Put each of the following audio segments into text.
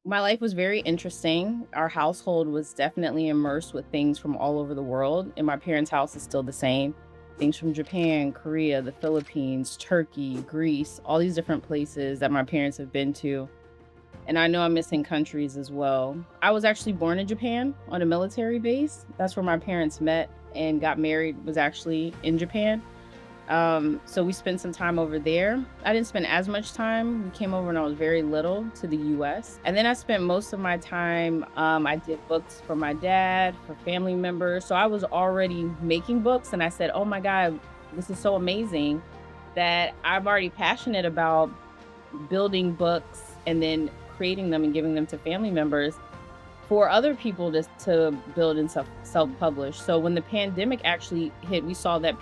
My life was very interesting. Our household was definitely immersed with things from all over the world, and my parents' house is still the same. Things from Japan, Korea, the Philippines, Turkey, Greece, all these different places that my parents have been to. And I know I'm missing countries as well. I was actually born in Japan on a military base. That's where my parents met and got married, was actually in Japan. So we spent some time over there. I didn't spend as much time. We came over when I was very little to the US. And then I spent most of my time, I did books for my dad, for family members. So I was already making books and I said, oh my God, this is so amazing that I'm already passionate about building books and then creating them and giving them to family members for other people to build and self-publish. So when the pandemic actually hit, we saw that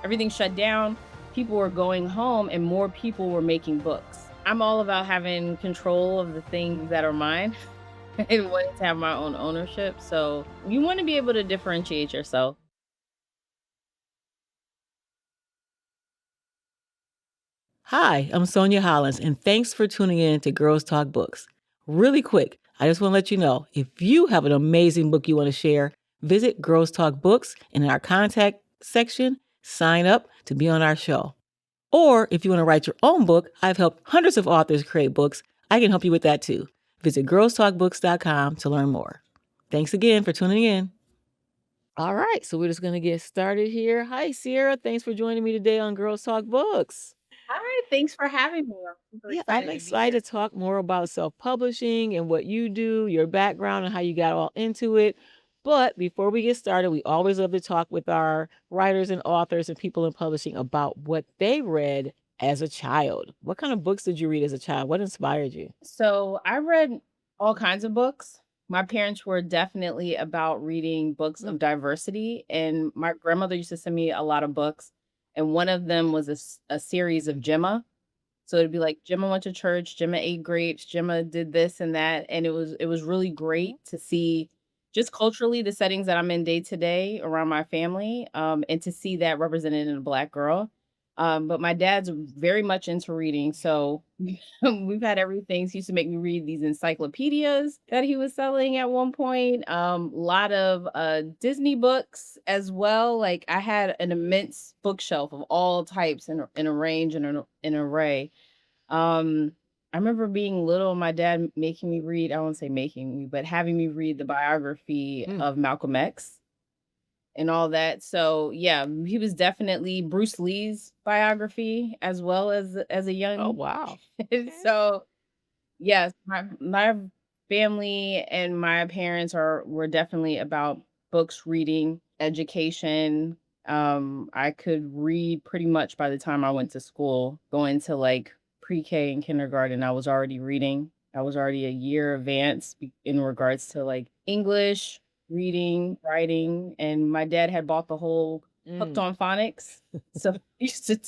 everything shut down, people were going home and more people were making books. I'm all about having control of the things that are mine and wanting to have my own ownership. So you want to be able to differentiate yourself. Hi, I'm Sonia Hollins, and thanks for tuning in to Girls Talk Books. Really quick, I just want to let you know if you have an amazing book you want to share, visit Girls Talk Books and in our contact section, sign up to be on our show. Or if you want to write your own book, I've helped hundreds of authors create books. I can help you with that too. Visit girlstalkbooks.com to learn more. Thanks again for tuning in. All right, so we're just going to get started here. Hi, Ciara. Thanks for joining me today on Girls Talk Books. Hi, thanks for having me. I'm super Yeah, I'm excited to be excited here. to talk more about self-publishing and what you do, your background, and how you got all into it. But before we get started, we always love to talk with our writers and authors and people in publishing about what they read as a child. What kind of books did you read as a child? What inspired you? So I read all kinds of books. My parents were definitely about reading books Mm. of diversity, and my grandmother used to send me a lot of books. And one of them was a series of Gemma. So it'd be like Gemma went to church, Gemma ate grapes, Gemma did this and that, and it was really great to see just culturally the settings that I'm in day to day around my family, and to see that represented in a Black girl. But my dad's very much into reading, so we've had everything. He used to make me read these encyclopedias that he was selling at one point. Lot of Disney books as well. Like I had an immense bookshelf of all types in a range and an array. I remember being little, my dad making me read, I won't say making me, but having me read the biography Mm. of Malcolm X and all that. So yeah, he was definitely Bruce Lee's biography as well as a Oh, young wow. kid. Okay. So yes, my family and my parents were definitely about books, reading, education. I could read pretty much by the time I went to school, going to like pre-K and kindergarten. I was already reading. I was already a year advanced in regards to like English, reading, writing, and my dad had bought the whole Hooked Mm. on Phonics. So we used to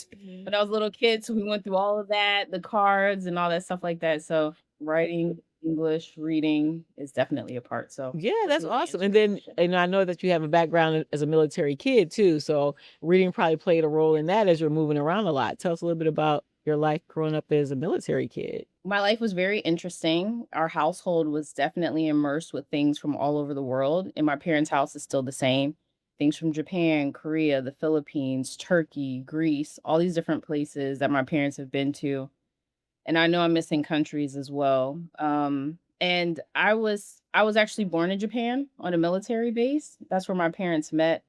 when I was a little kid, so we went through all of that, the cards and all that stuff like that. So writing, English, reading is definitely a part. So Yeah, just that's really awesome. answer And your then, question. and I know that you have a background as a military kid too. So reading probably played a role in that as you're moving around a lot. Tell us a little bit about your life growing up as a military kid. My life was very interesting. Our household was definitely immersed with things from all over the world, and my parents' house is still the same. Things from Japan, Korea, the Philippines, Turkey, Greece, all these different places that my parents have been to. And I know I'm missing countries as well. And I was actually born in Japan on a military base. That's where my parents met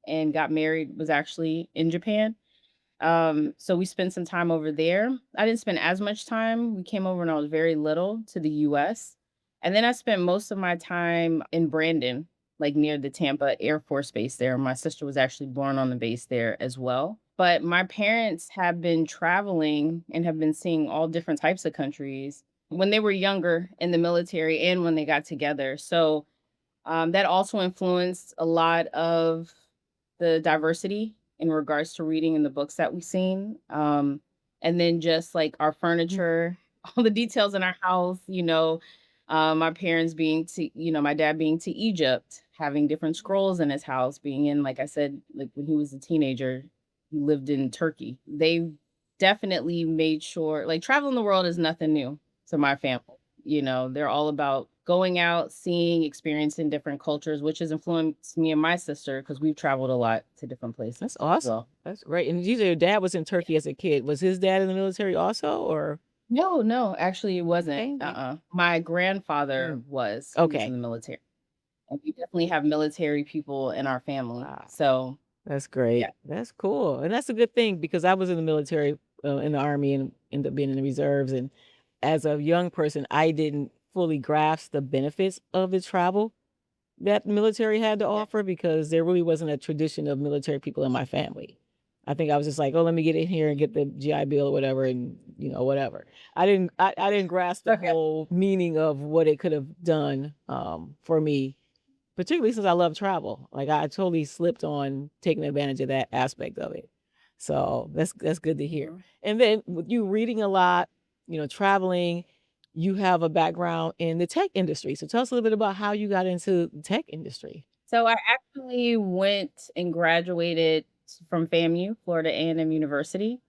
and got married, was actually in Japan. So we spent some time over there. I didn't spend as much time. We came over when I was very little to the US. And then I spent most of my time in Brandon, like near the Tampa Air Force Base there. My sister was actually born on the base there as well. But my parents have been traveling and have been seeing all different types of countries when they were younger in the military and when they got together. So that also influenced a lot of the diversity in regards to reading in the books that we've seen. And then just like our Mhm. furniture, all the details in our house, my parents being my dad being to Egypt, having different scrolls in his house, being in, like I said, like when he was a teenager, he lived in Turkey. They definitely made sure, like traveling the world is nothing new to my family. They're all about going out, seeing, experiencing different cultures, which has influenced me and my sister because we've traveled a lot to different places That's as awesome. well. That's great. And you said your dad was in Turkey as a kid. Was his dad in the military also, or No, no, actually it wasn't. okay? My grandfather Mm, was. He was in okay. the military. And we definitely have military people in our family. Wow. So, That's yeah. great. That's cool, and that's a good thing because I was in the military, in the Army and ended up being in the reserves, and as a young person, I didn't fully grasp the benefits of the travel that the military had to Yeah. offer because there really wasn't a tradition of military people in my family. I think I was just like, "Oh, let me get in here and get the GI Bill or whatever and, whatever." I didn't grasp the Okay. whole meaning of what it could have done, for me. Particularly since I love travel, like, I totally slipped on taking advantage of that aspect of it. So, that's good to hear. Mhm. And then with you reading a lot, traveling, you have a background in the tech industry. So tell us a little bit about how you got into the tech industry. So I actually went and graduated from FAMU, Florida A&M University,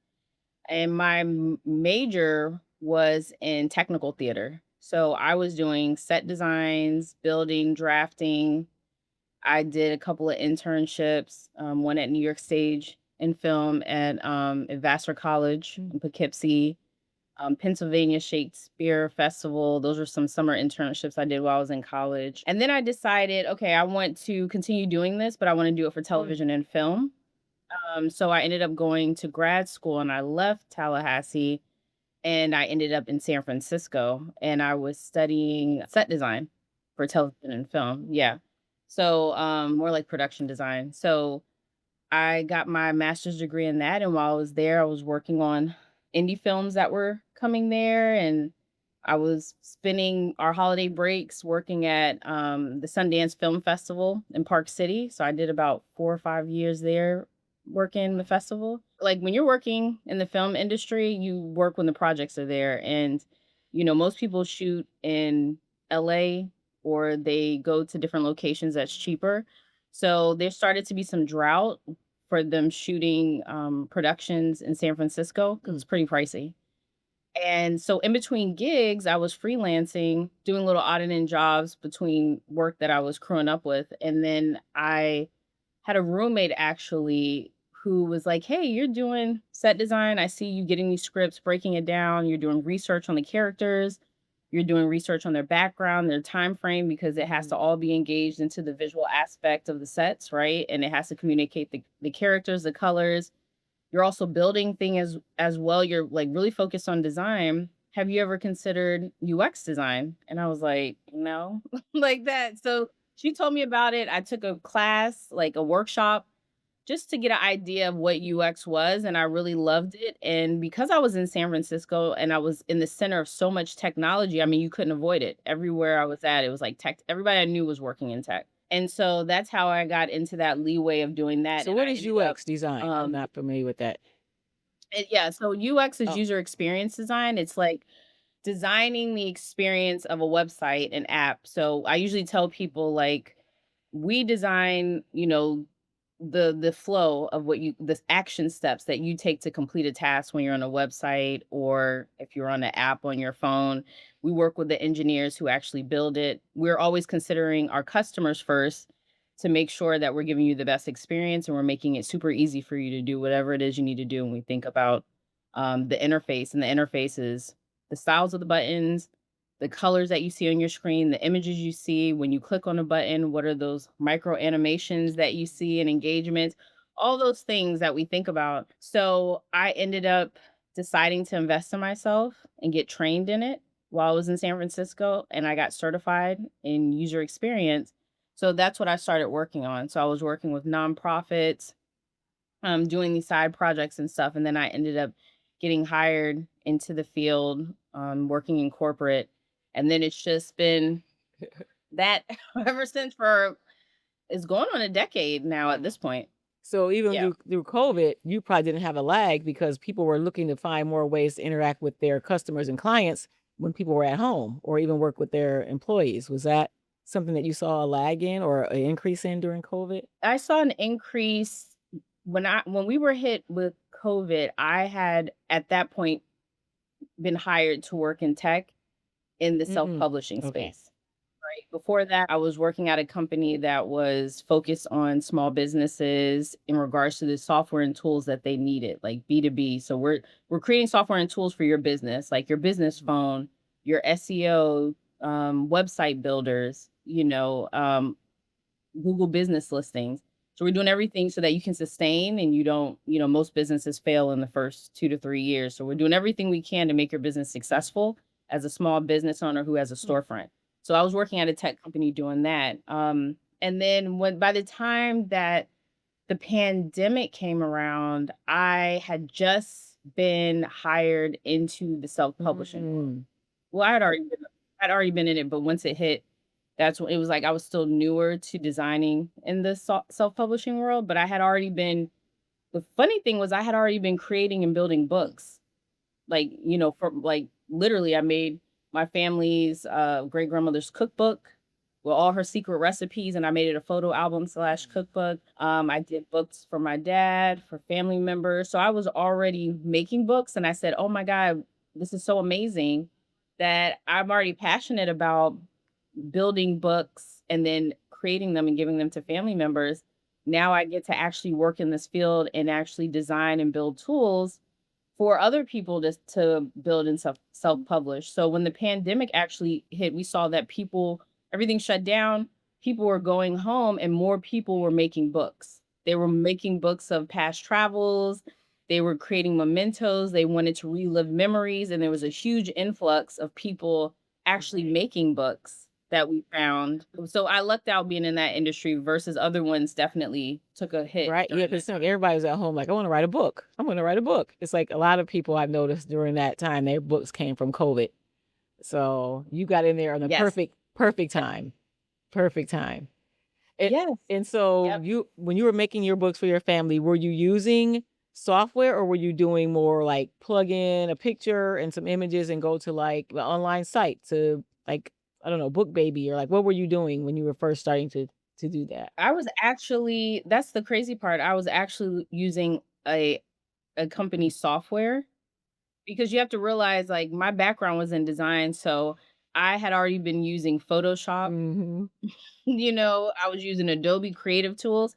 and my major was in technical theater. So I was doing set designs, building, drafting. I did a couple of internships, one at New York Stage in film at Vassar College Mm, in Poughkeepsie, Pennsylvania Shakespeare Festival. Those are some summer internships I did while I was in college. And then I decided, okay, I want to continue doing this, but I want to do it for mm, television and film. So I ended up going to grad school and I left Tallahassee and I ended up in San Francisco and I was studying set design for television and film. Yeah. So more like production design. So I got my master's degree in that, and while I was there, I was working on indie films that were coming there, and I was spending our holiday breaks working at the Sundance Film Festival in Park City. So I did about 4 or 5 years there working the festival. Like when you're working in the film industry, you work when the projects are there, and most people shoot in LA or they go to different locations that's cheaper. So there started to be some drought for them shooting, productions in San Francisco because mm. it's pretty pricey. And so in between gigs, I was freelancing, doing little odd and end jobs between work that I was crewing up with. And then I had a roommate actually who was like, "Hey, you're doing set design. I see you getting these scripts, breaking it down. You're doing research on the characters. You're doing research on their background, their time frame, because it has to Mhm. all be engaged into the visual aspect of the sets, right? And it has to communicate the characters, the colors. You're also building thing as well. You're like really focused on design. Have you ever considered UX design?" And I was like, no, like that. So she told me about it. I took a class, like a workshop, just to get an idea of what UX was, and I really loved it. And because I was in San Francisco and I was in the center of so much technology, I mean, you couldn't avoid it. Everywhere I was at, it was like tech. Everybody I knew was working in tech. And so that's how I got into that leeway of doing that. So And what I is ended up UX design? I'm um, not familiar with that. yeah, so UX is Oh, user experience design. It's like designing the experience of a website and app. So I usually tell people like we design, the flow of what you the action steps that you take to complete a task when you're on a website or if you're on an app on your phone. We work with the engineers who actually build it. We're always considering our customers first to make sure that we're giving you the best experience and we're making it super easy for you to do whatever it is you need to do when we think about the interface. And the interface is the styles of the buttons, the colors that you see on your screen, the images you see when you click on a button, what are those micro animations that you see and engagements, all those things that we think about. So I ended up deciding to invest in myself and get trained in it while I was in San Francisco, and I got certified in user experience. So that's what I started working on. So I was working with nonprofits, doing these side projects and stuff. And then I ended up getting hired into the field, working in corporate. And then it's just been that ever since for it's going on a decade now at wow. this point. So even Yeah. through COVID, you probably didn't have a lag because people were looking to find more ways to interact with their customers and clients when people were at home or even work with their employees. Was that something that you saw a lag in or an increase in during COVID? I saw an increase when we were hit with COVID. I had at that point been hired to work in tech in the Mm, self-publishing okay. space. Right. Before that, I was working at a company that was focused on small businesses in regards to the software and tools that they needed, like B2B. So we're creating software and tools for your business, like your business phone, your SEO, website builders, Google business listings. So we're doing everything so that you can sustain and you don't, most businesses fail in the first 2 to 3 years. So we're doing everything we can to make your business successful as a small business owner who has a Mm. storefront. So I was working at a tech company doing that. And then when by the time that the pandemic came around, I had just been hired into the self-publishing world. Mm. Well, I'd already been in it, but once it hit, that's when it was like I was still newer to designing in the self-publishing world, but I had already been the funny thing was I had already been creating and building books. Like, for like literally I made my family's great grandmother's cookbook with all her secret recipes and I made it a photo album slash cookbook. I did books for my dad, for family members. So I was already making books and I said, "Oh my God, this is so amazing that I'm already passionate about building books and then creating them and giving them to family members. Now I get to actually work in this field and actually design and build tools for other people to build and self-publish." So when the pandemic actually hit, we saw that everything shut down, people were going home and more people were making books. They were making books of past travels, they were creating mementos, they wanted to relive memories, and there was a huge influx of people actually making books that we found. So I lucked out being in that industry versus other ones definitely took a hit Right. Yeah, during because that time. everybody was at home like, I want to write a book. I want to write a book. It's like a lot of people I've noticed during that time, their books came from COVID. So you got in there on the Yes. perfect Yep. time. Perfect time. It Yes. and so Yep. you when you were making your books for your family, were you using software or were you doing more like plug in a picture and some images and go to like the online site to like, I don't know, Book Baby or like what were you doing when you were first starting to do that? I was actually that's the crazy part. I was actually using a company software because you have to realize like my background was in design, so I had already been using Photoshop. Mhm. I was using Adobe Creative Tools.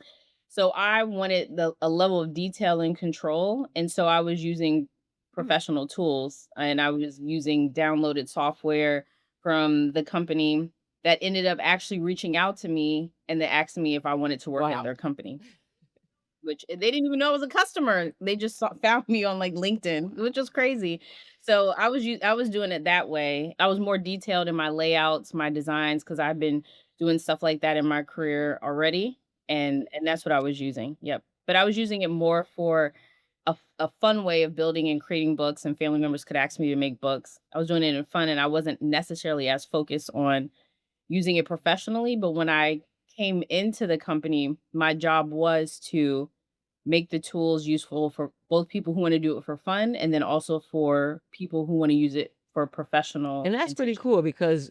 So I wanted a level of detail and control, and so I was using Mm. professional tools and I was using downloaded software from the company that ended up actually reaching out to me and they asked me if I wanted to work at Wow. their company. Which they didn't even know I was a customer. They just found me on, like, LinkedIn, which was crazy. So I was doing it that way. I was more detailed in my layouts, my designs, because 'cause I've been doing stuff like that in my career already, and that's what I was using, yep. But I was using it more for a fun way of building and creating books, and family members could ask me to make books. I was doing it in fun, and I wasn't necessarily as focused on using it professionally, but when I came into the company, my job was to make the tools useful for both people who wanna do it for fun and then also for people who wanna use it for professional And that's pretty intention. cool because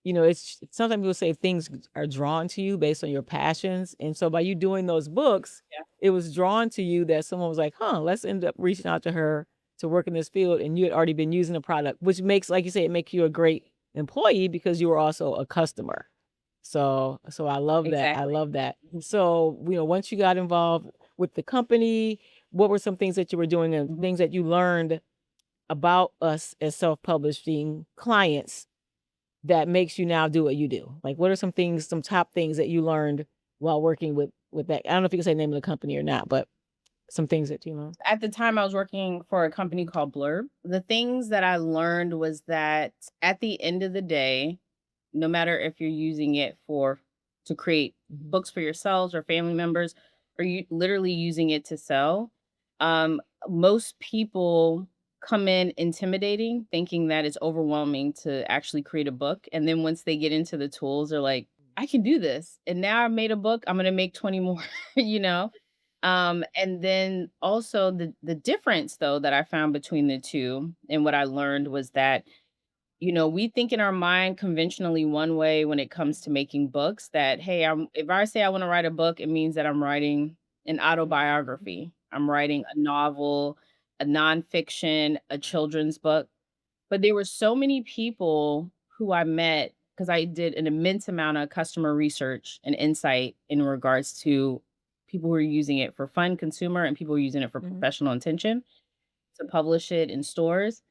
it's sometimes people say things are drawn to you based on your passions. And so by you doing those books, Yeah, it was drawn to you that someone was like, huh, let's end up reaching out to her to work in this field. And you had already been using the product, which makes, like you say, it makes you a great employee because you were also a customer. So I love that. I exactly. love that. Mhm, So, once you got involved with the company, what were some things that you were doing and mhm. things that you learned about us as self-publishing clients that makes you now do what you do? Like, what are some things, some top things that you learned while working with that? I don't know if you can say the name of the company or not, but some things that you learned. At the time, I was working for a company called Blurb. The things that I learned was that at the end of the day, no matter if you're using it to create Mhm. books for yourselves or family members, or you literally using it to sell, most people come in intimidating, thinking that it's overwhelming to actually create a book. And then once they get into the tools, they're like, I can do this. And now I've made a book, I'm gonna make 20 more, you know? And then also the difference though that I found between the two and what I learned was that we think in our mind conventionally one way when it comes to making books that, hey, if I say I want to write a book, it means that I'm writing an autobiography. I'm writing a novel, a nonfiction, a children's book. But there were so many people who I met, because I did an immense amount of customer research and insight in regards to people who are using it for fun consumer and people who are using it for Mhm. professional intention to publish it in stores.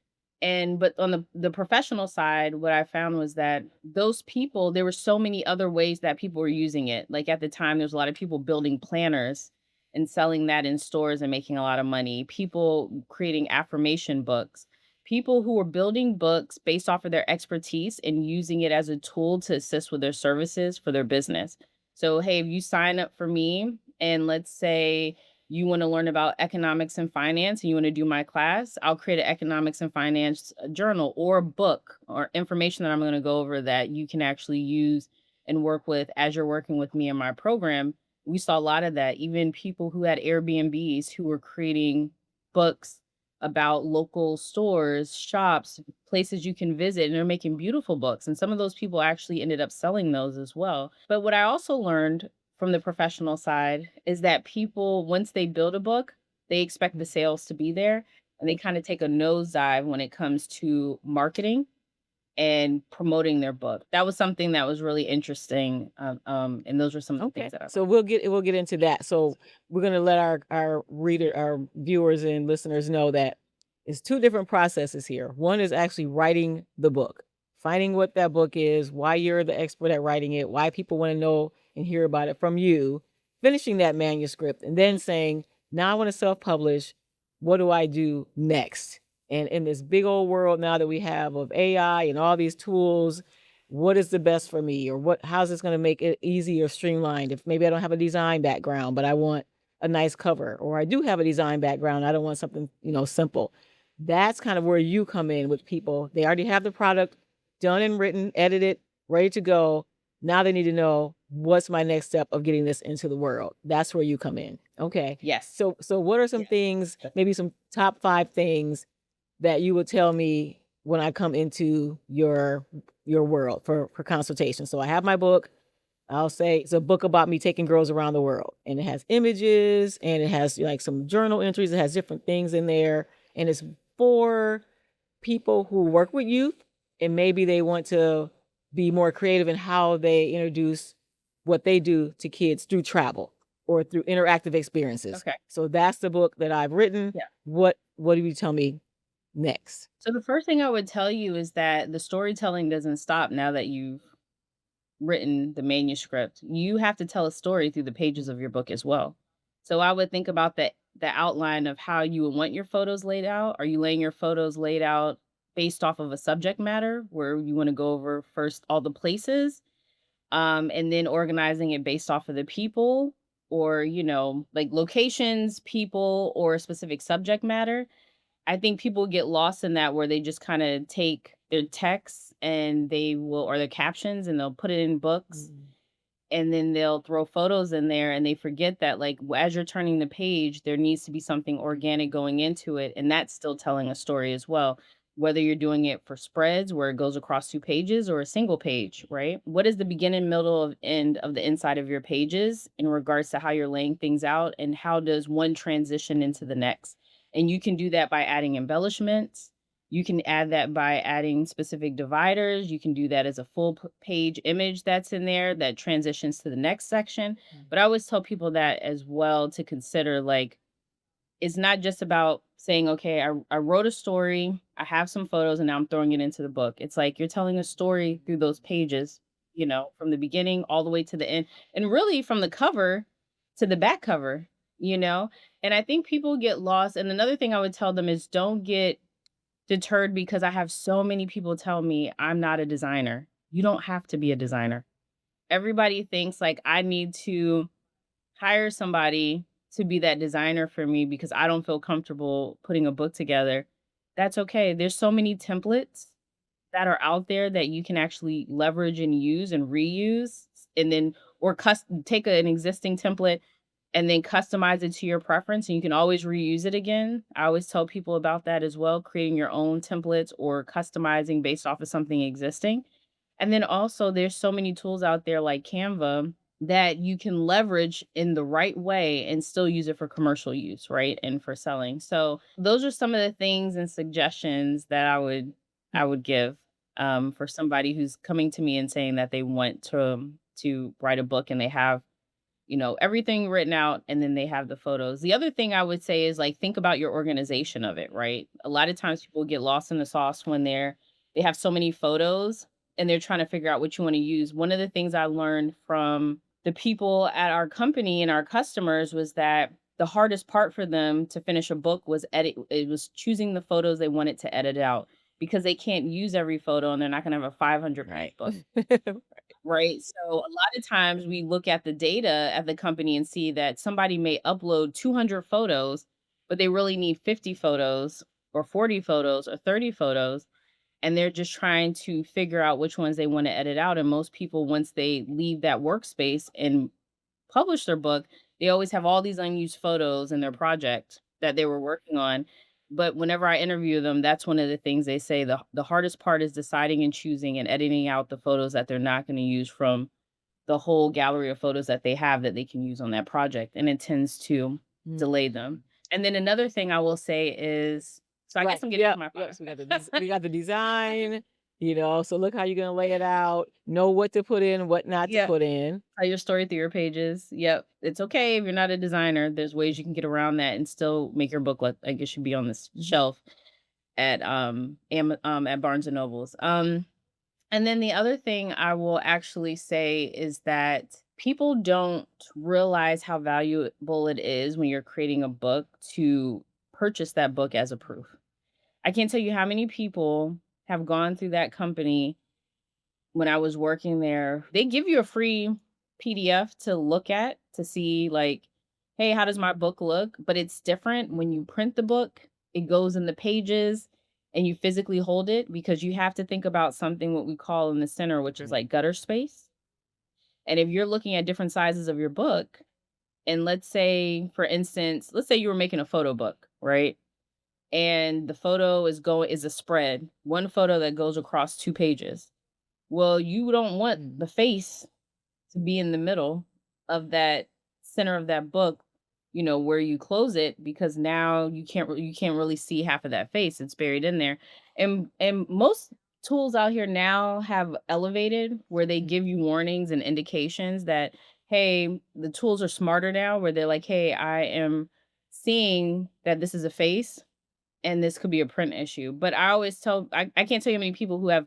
And but on the professional side, what I found was that those people, there were so many other ways that people were using it. Like at the time, there's a lot of people building planners and selling that in stores and making a lot of money. People creating affirmation books. People who were building books based off of their expertise and using it as a tool to assist with their services for their business. So, hey, if you sign up for me and let's say you want to learn about economics and finance and you want to do my class, I'll create an economics and finance journal or a book or information that I'm going to go over that you can actually use and work with as you're working with me in my program. We saw a lot of that. Even people who had Airbnbs who were creating books about local stores, shops, places you can visit, and they're making beautiful books. And some of those people actually ended up selling those as well. But what I also learned from the professional side is that people, once they build a book, they expect the sales to be there, and they kind of take a nosedive when it comes to marketing and promoting their book. That was something that was really interesting, and those were some of the things Okay. that I learned. So we'll get into that. So we're gonna let our viewers and listeners know that it's two different processes here. One is actually writing the book, finding what that book is, why you're the expert at writing it, why people want to know and hear about it from you, finishing that manuscript, and then saying, now I want to self-publish. What do I do next? And in this big old world now that we have of AI and all these tools, what is the best for me, or how's this going to make it easy or streamlined if maybe I don't have a design background but I want a nice cover, or I do have a design background, I don't want something, simple. That's kind of where you come in with people. They already have the product done and written, edited, ready to go. Now they need to know, what's my next step of getting this into the world. That's where you come in. Okay. Yes. So what are some things, maybe some top 5 things that you would tell me when I come into your world for consultation. So I have my book. I'll say it's a book about me taking girls around the world, and it has images and it has like some journal entries. It has different things in there, and it's for people who work with youth, and maybe they want to be more creative in how they introduce what they do to kids through travel or through interactive experiences. Okay. So that's the book that I've written. Yeah. What do you tell me next? So the first thing I would tell you is that the storytelling doesn't stop now that you've written the manuscript. You have to tell a story through the pages of your book as well. So I would think about the outline of how you would want your photos laid out. Are you laying your photos laid out based off of a subject matter where you want to go over first all the places, and then organizing it based off of the people, or like locations, people, or a specific subject matter? I think people get lost in that where they just kinda take their texts and they will, or their captions, and they'll put it in books, Mm. and then they'll throw photos in there, and they forget that, like, as you're turning the page, there needs to be something organic going into it, and that's still telling a story as well. Whether you're doing it for spreads where it goes across 2 pages or a single page, right? What is the beginning, middle, of end of the inside of your pages in regards to how you're laying things out, and how does one transition into the next? And you can do that by adding embellishments. You can add that by adding specific dividers. You can do that as a full page image that's in there that transitions to the next section. Mm. But I always tell people that as well, to consider, like, it's not just about saying, okay, I wrote a story, I have some photos, and now I'm throwing it into the book. It's like you're telling a story through those pages, from the beginning all the way to the end, and really from the cover to the back cover, you know? And I think people get lost. And another thing I would tell them is, don't get deterred because I have so many people tell me I'm not a designer. You don't have to be a designer. Everybody thinks like I need to hire somebody to be that designer for me because I don't feel comfortable putting a book together. That's okay. There's so many templates that are out there that you can actually leverage and use and reuse, and then or take an existing template and then customize it to your preference, and you can always reuse it again. I always tell people about that as well, creating your own templates or customizing based off of something existing. And then also there's so many tools out there like Canva that you can leverage in the right way and still use it for commercial use, right? And for selling. So those are some of the things and suggestions that I would give. for somebody who's coming to me and saying that they want to write a book and they have, everything written out and then they have the photos. The other thing I would say is like think about your organization of it, right? A lot of times people get lost in the sauce when they have so many photos and they're trying to figure out what you want to use. One of the things I learned from the people at our company and our customers was that the hardest part for them to finish a book was choosing the photos they wanted to edit out because they can't use every photo and they're not going to have a 500 page Right. book. Right, so a lot of times we look at the data at the company and see that somebody may upload 200 photos, but they really need 50 photos or 40 photos or 30 photos, and they're just trying to figure out which ones they wanna edit out, and most people, once they leave that workspace and publish their book, they always have all these unused photos in their project that they were working on. But whenever I interview them, that's one of the things they say. The hardest part is deciding and choosing and editing out the photos that they're not going to use from the whole gallery of photos that they have that they can use on that project. And it tends to delay them. And then another thing I will say is, so I guess Right. I'm getting to Yep. my Yep. part. So we got the design, so look how you're gonna lay it out, know what to put in, what not to Yeah. put in. Tell your story through your pages. Yep. It's okay if you're not a designer. There's ways you can get around that and still make your book look like it should be on this shelf at at Barnes and Nobles. And then the other thing I will actually say is that people don't realize how valuable it is when you're creating a book to purchase that book as a proof. I can't tell you how many people have gone through that company when I was working there. They give you a free PDF to look at to see, like, hey, how does my book look? But it's different when you print the book, it goes in the pages and you physically hold it because you have to think about something what we call in the center, which is Right. like gutter space. And if you're looking at different sizes of your book, and let's say, for instance, let's say you were making a photo book, right? And the photo is a spread, one photo that goes across two pages. Well, you don't want the face to be in the middle of that center of that book, where you close it because now you can't really see half of that face. It's buried in there. And most tools out here now have elevated where they give you warnings and indications that hey, the tools are smarter now where they're like, "Hey, I am seeing that this is a face and this could be a print issue." But I can't tell you how many people who have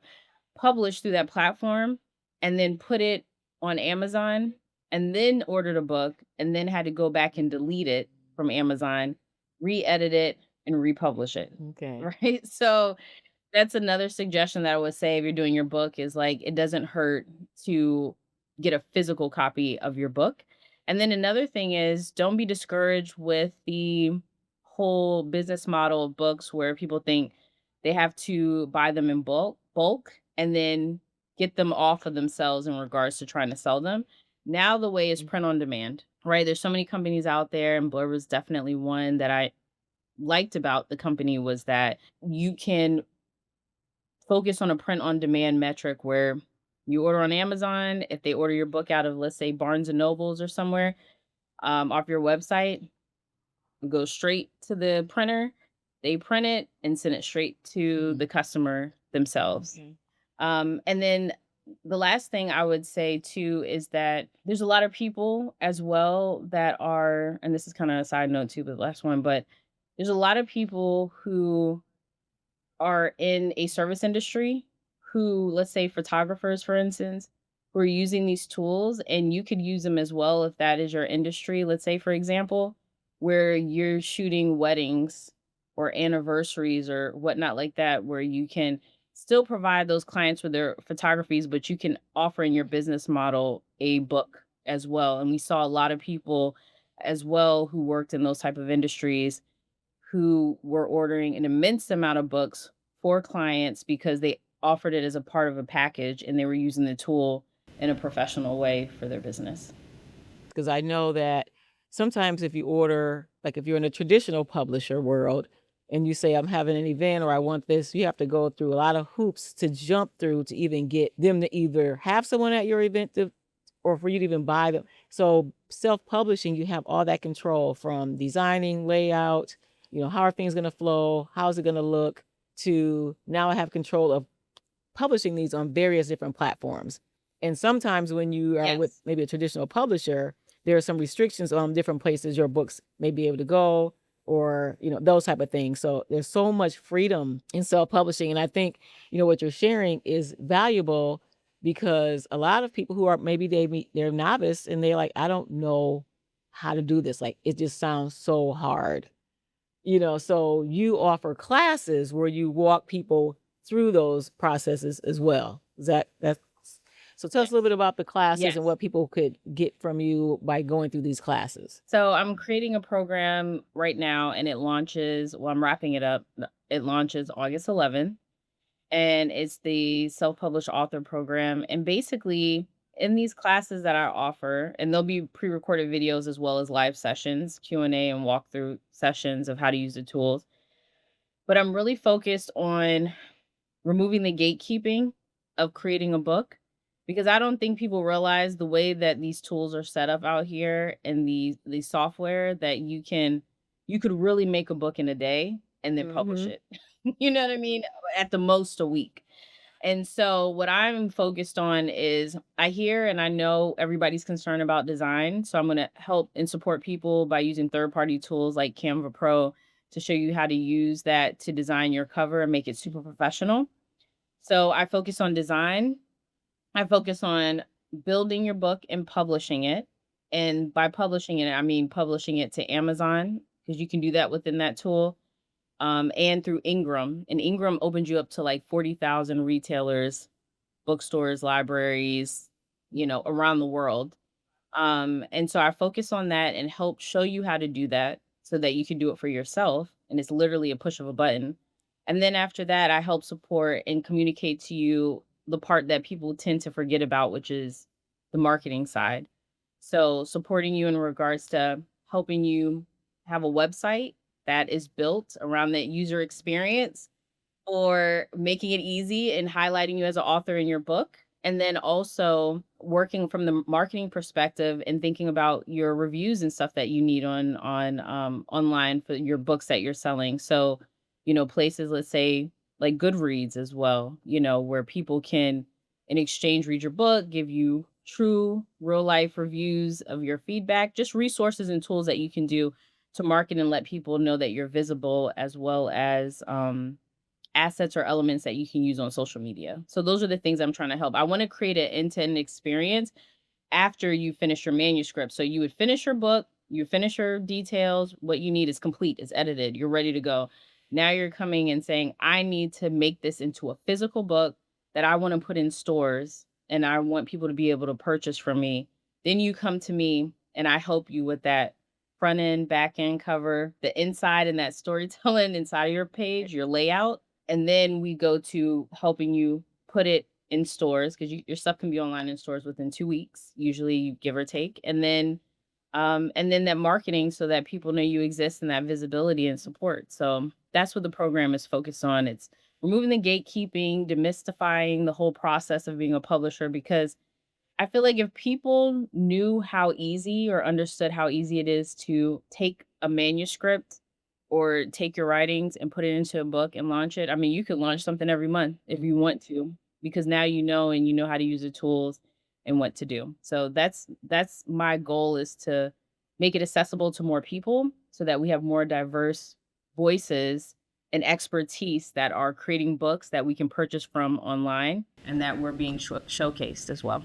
published through that platform and then put it on Amazon and then ordered a book and then had to go back and delete it from Amazon, re-edit it and republish it. Okay. Right? So that's another suggestion that I would say if you're doing your book is like it doesn't hurt to get a physical copy of your book. And then another thing is don't be discouraged with the whole business model of books where people think they have to buy them in bulk and then get them off of themselves in regards to trying to sell them. Now the way is print on demand, right? There's so many companies out there and Blur was definitely one that I liked about the company was that you can focus on a print on demand metric where you order on Amazon, if they order your book out of, let's say, Barnes and Nobles or somewhere, off your website, it goes straight to the printer. They print it and send it straight to the customer themselves. Okay. And then the last thing I would say too is that there's a lot of people as well that are, and this is kind of a side note too, but the last one, but there's a lot of people who are in a service industry who, let's say photographers, for instance, who are using these tools and you could use them as well if that is your industry. Let's say, for example, where you're shooting weddings or anniversaries or whatnot like that, where you can still provide those clients with their photographies, but you can offer in your business model a book as well. And we saw a lot of people as well who worked in those type of industries who were ordering an immense amount of books for clients because they offered it as a part of a package and they were using the tool in a professional way for their business. Because I know that sometimes if you order, like if you're in a traditional publisher world and you say, I'm having an event or I want this, you have to go through a lot of hoops to jump through to even get them to either have someone at your event or for you to even buy them. So self-publishing, you have all that control from designing, layout, how are things going to flow? How's it going to look? To now I have control of publishing these on various different platforms. And sometimes when you are with Yes. maybe a traditional publisher, there are some restrictions on different places your books may be able to go or, those type of things. So there's so much freedom in self-publishing. And I think, what you're sharing is valuable because a lot of people who are maybe they're novice and they're like, I don't know how to do this. Like it just sounds so hard. So you offer classes where you walk people through those processes as well. Is that's so tell us a little Yes. bit about the classes and Yes. what people could get from you by going through these classes. So I'm creating a program right now and it launches, well, I'm wrapping it up. It launches August 11th and it's the self-published author program. And basically, in these classes that I offer, and there'll be pre-recorded videos as well as live sessions, Q&A and walkthrough sessions of how to use the tools. But I'm really focused on removing the gatekeeping of creating a book because I don't think people realize the way that these tools are set up out here and the software that you could really make a book in a day and then publish Mhm. it. You know what I mean? At the most a week. And so what I'm focused on is I hear and I know everybody's concerned about design. So I'm going to help and support people by using third-party tools like Canva Pro to show you how to use that to design your cover and make it super professional. So I focus on design. I focus on building your book and publishing it. And by publishing it, I mean publishing it to Amazon because you can do that within that tool, and through Ingram. And Ingram opens you up to like 40,000 retailers, bookstores, libraries, around the world. And so I focus on that and help show you how to do that so that you can do it for yourself. And it's literally a push of a button. And then after that, I help support and communicate to you the part that people tend to forget about, which is the marketing side. So supporting you in regards to helping you have a website that is built around that user experience or making it easy and highlighting you as an author in your book. And then also working from the marketing perspective and thinking about your reviews and stuff that you need on online for your books that you're selling. So, places, let's say like Goodreads as well, where people can in exchange read your book, give you true real life reviews of your feedback, just resources and tools that you can do to market and let people know that you're visible as well as assets or elements that you can use on social media. So those are the things I'm trying to help. I want to create an end-to-end experience after you finish your manuscript. So you would finish your book, you finish your details, what you need is complete, it's edited, you're ready to go. Now you're coming and saying, I need to make this into a physical book that I want to put in stores and I want people to be able to purchase from me. Then you come to me and I help you with that front end, back end cover, the inside and that storytelling inside of your page, your layout. And then we go to helping you put it in stores because your stuff can be online in stores within 2 weeks, usually give or take. And then that marketing so that people know you exist and that visibility and support. So that's what the program is focused on. It's removing the gatekeeping, demystifying the whole process of being a publisher because I feel like if people knew how easy or understood how easy it is to take a manuscript or take your writings and put it into a book and launch it, I mean, you could launch something every month if you want to, because now you know and you know how to use the tools and what to do. So that's my goal is to make it accessible to more people so that we have more diverse voices and expertise that are creating books that we can purchase from online and that we're being showcased as well.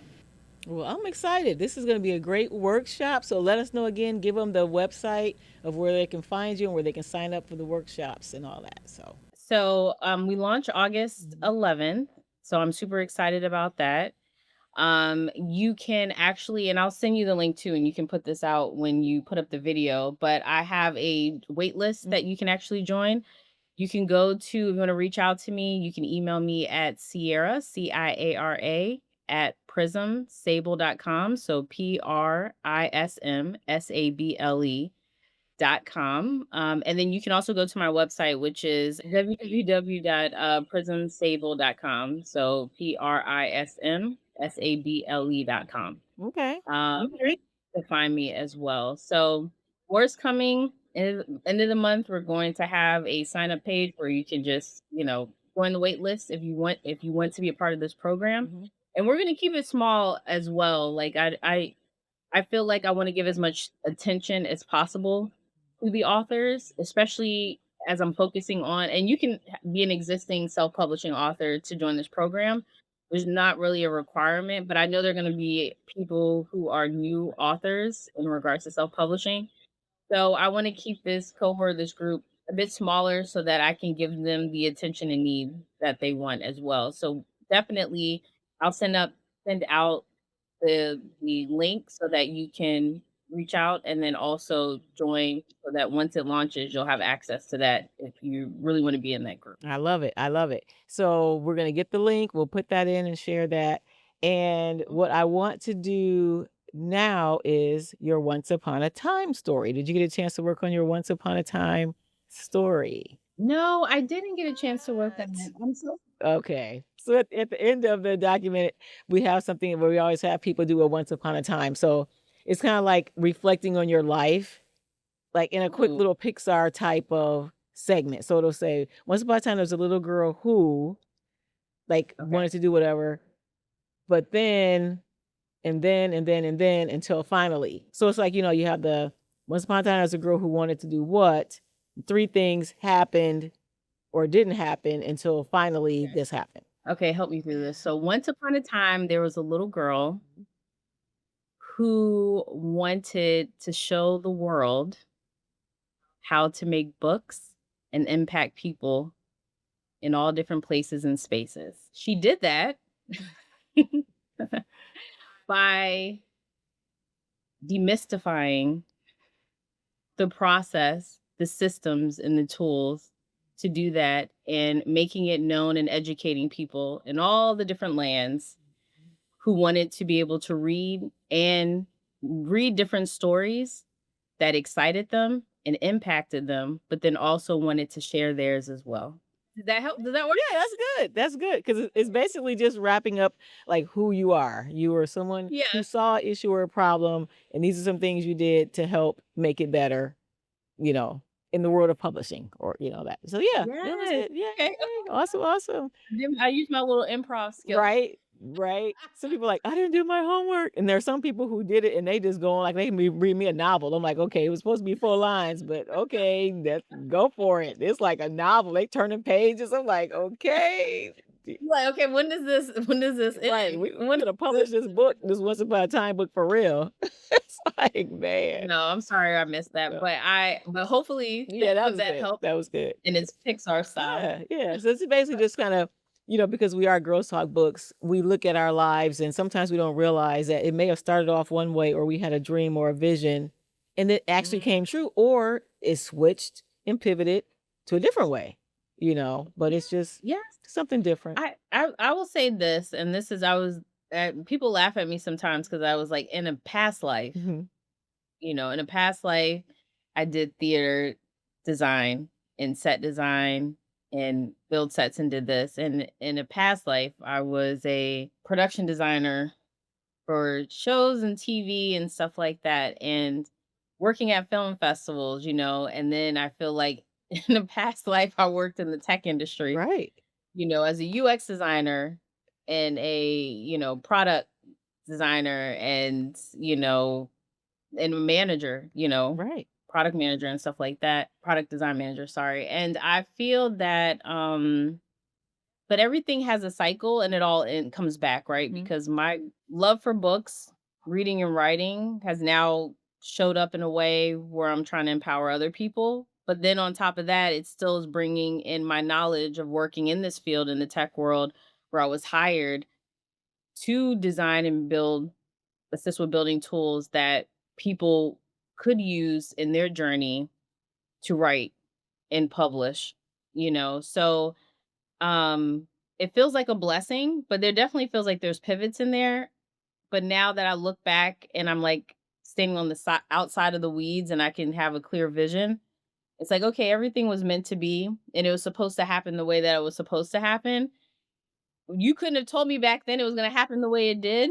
Well, I'm excited. This is going to be a great workshop. So let us know again. Give them the website of where they can find you and where they can sign up for the workshops and all that. So, So we launch August Mhm. 11th. So I'm super excited about that. You can actually, and I'll send you the link too, and you can put this out when you put up the video. But I have a wait list Mm, that you can actually join. You can go to, if you want to reach out to me, you can email me at Ciara, Ciara, at prismsable.com. So prismsable.com. And then you can also go to my website, which is www.prismsable.com. So prismsable.com. okay. Okay. To find me as well. So worst coming end of the month, we're going to have a sign up page where you can just, join the wait list if you want to be a part of this program. Mhm. And we're gonna keep it small as well. Like I feel like I want to give as much attention as possible to the authors, especially as I'm focusing on, and you can be an existing self-publishing author to join this program. There's not really a requirement, but I know there are going to be people who are new authors in regards to self-publishing. So I want to keep this cohort, this group, a bit smaller so that I can give them the attention and need that they want as well. So definitely, I'll send out the link so that you can reach out and then also join so that once it launches, you'll have access to that if you really want to be in that group. I love it. I love it. So we're gonna get the link. We'll put that in and share that. And what I want to do now is your once upon a time story. Did you get a chance to work on your once upon a time story? No, I didn't get a chance to work on What? it. I'm so Okay. So at the end of the document, we have something where we always have people do a once upon a time. So it's kind of like reflecting on your life, like in a quick ooh, little Pixar type of segment. So it'll say, once upon a time, there was a little girl who like okay. wanted to do whatever, but then and then until finally. So it's like, you have the once upon a time there's a girl who wanted to do what, three things happened or didn't happen until finally Okay. this happened. Okay, help me through this. So Mhm. once upon a time there was a little girl who wanted to show the world how to make books and impact people in all different places and spaces. She did that by demystifying the process, the systems, and the tools to do that and making it known and educating people in all the different lands who wanted to be able to read different stories that excited them and impacted them, but then also wanted to share theirs as well. Did that help? Did that work? Yeah, that's good. That's good because it's basically just wrapping up like who you are. You are someone Yeah. who saw an issue or a problem, and these are some things you did to help make it better, you know, in the world of publishing or that. So yeah, that was Yes. good. Yay. Okay. Awesome, awesome. I used my little improv skills. Right, right. Some people are like, I didn't do my homework. And there are some people who did it and they just go on like they can read me a novel. I'm like, okay, it was supposed to be 4 lines, but okay, that go for it. It's like a novel. They turning pages. I'm like, okay. Like, okay, when does this Right. end? We wanted to publish this book, this once upon a time book for real. It's like, man. No, I'm sorry I missed that, No. but hopefully Yeah, that was that good. helped That was good. and it's Pixar style. Yeah, yeah. So it's basically just kind of, because we are Girls Talk Books, we look at our lives and sometimes we don't realize that it may have started off one way or we had a dream or a vision and it actually Mhm. came true or it switched and pivoted to a different way, but it's just Yes. something different. I will say this, and this is I was people laugh at me sometimes because I was like in a past life, Mhm. in a past life, I did theater design and set design and build sets and did this. And in a past life, I was a production designer for shows and TV and stuff like that. And working at film festivals, and then I feel like in a past life, I worked in the tech industry, Right. as a UX designer and a, product designer and a manager, Right. product manager and stuff like that, product design manager, sorry. And I feel that but everything has a cycle and it comes back, right? Mhm. Because my love for books, reading and writing has now showed up in a way where I'm trying to empower other people. But then on top of that, it still is bringing in my knowledge of working in this field in the tech world where I was hired to design and assist with building tools that people could use in their journey to write and publish, So um, it feels like a blessing, but there definitely feels like there's pivots in there. But now that I look back and I'm like standing on the outside of the weeds and I can have a clear vision, it's like, okay, everything was meant to be and it was supposed to happen the way that it was supposed to happen. You couldn't have told me back then it was going to happen the way it did,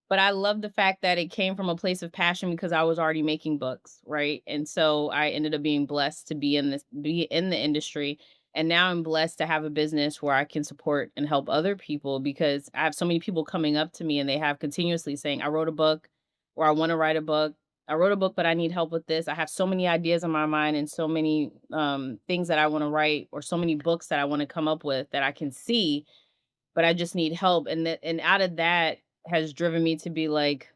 but I love the fact that it came from a place of passion because I was already making books, right? And so I ended up being blessed to be in the industry And now I'm blessed to have a business where I can support and help other people because I have so many people coming up to me and they have continuously saying, I wrote a book or I want to write a book. I wrote a book, but I need help with this. I have so many ideas in my mind and so many things that I want to write or so many books that I want to come up with that I can see, but I just need help. And out of that has driven me to be like,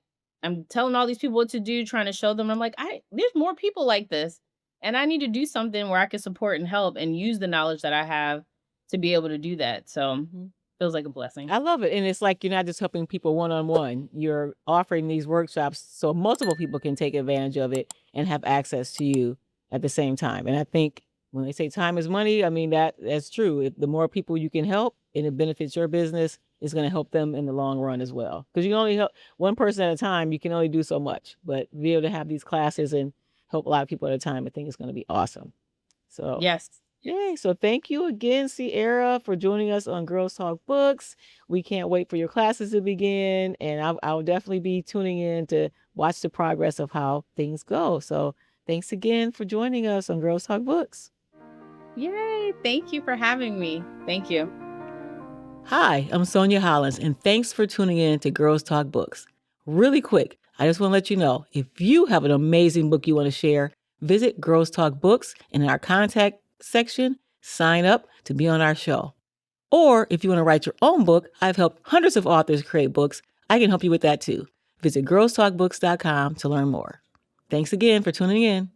I'm telling all these people what to do, trying to show them. I'm like, there's more people like this. And I need to do something where I can support and help and use the knowledge that I have to be able to do that. So Mhm. feels like a blessing. I love it. And it's like you're not just helping people one on one, you're offering these workshops so multiple people can take advantage of it and have access to you at the same time. And I think when they say time is money, I mean, that's true. If the more people you can help and it benefits your business, it's going to help them in the long run as well. Because you can only help one person at a time, you can only do so much. But be able to have these classes and help a lot of people at a time, I think it's going to be awesome. So Yes. yay. So thank you again, Ciara, for joining us on Girls Talk Books. We can't wait for your classes to begin. And I'll definitely be tuning in to watch the progress of how things go. So thanks again for joining us on Girls Talk Books. Yay. Thank you for having me. Thank you. Hi, I'm Sonia Hollins, and thanks for tuning in to Girls Talk Books. Really quick, I just want to let you know, if you have an amazing book you want to share, visit Girls Talk Books, and in our contact section, sign up to be on our show. Or if you want to write your own book, I've helped hundreds of authors create books. I can help you with that too. Visit girlstalkbooks.com to learn more. Thanks again for tuning in.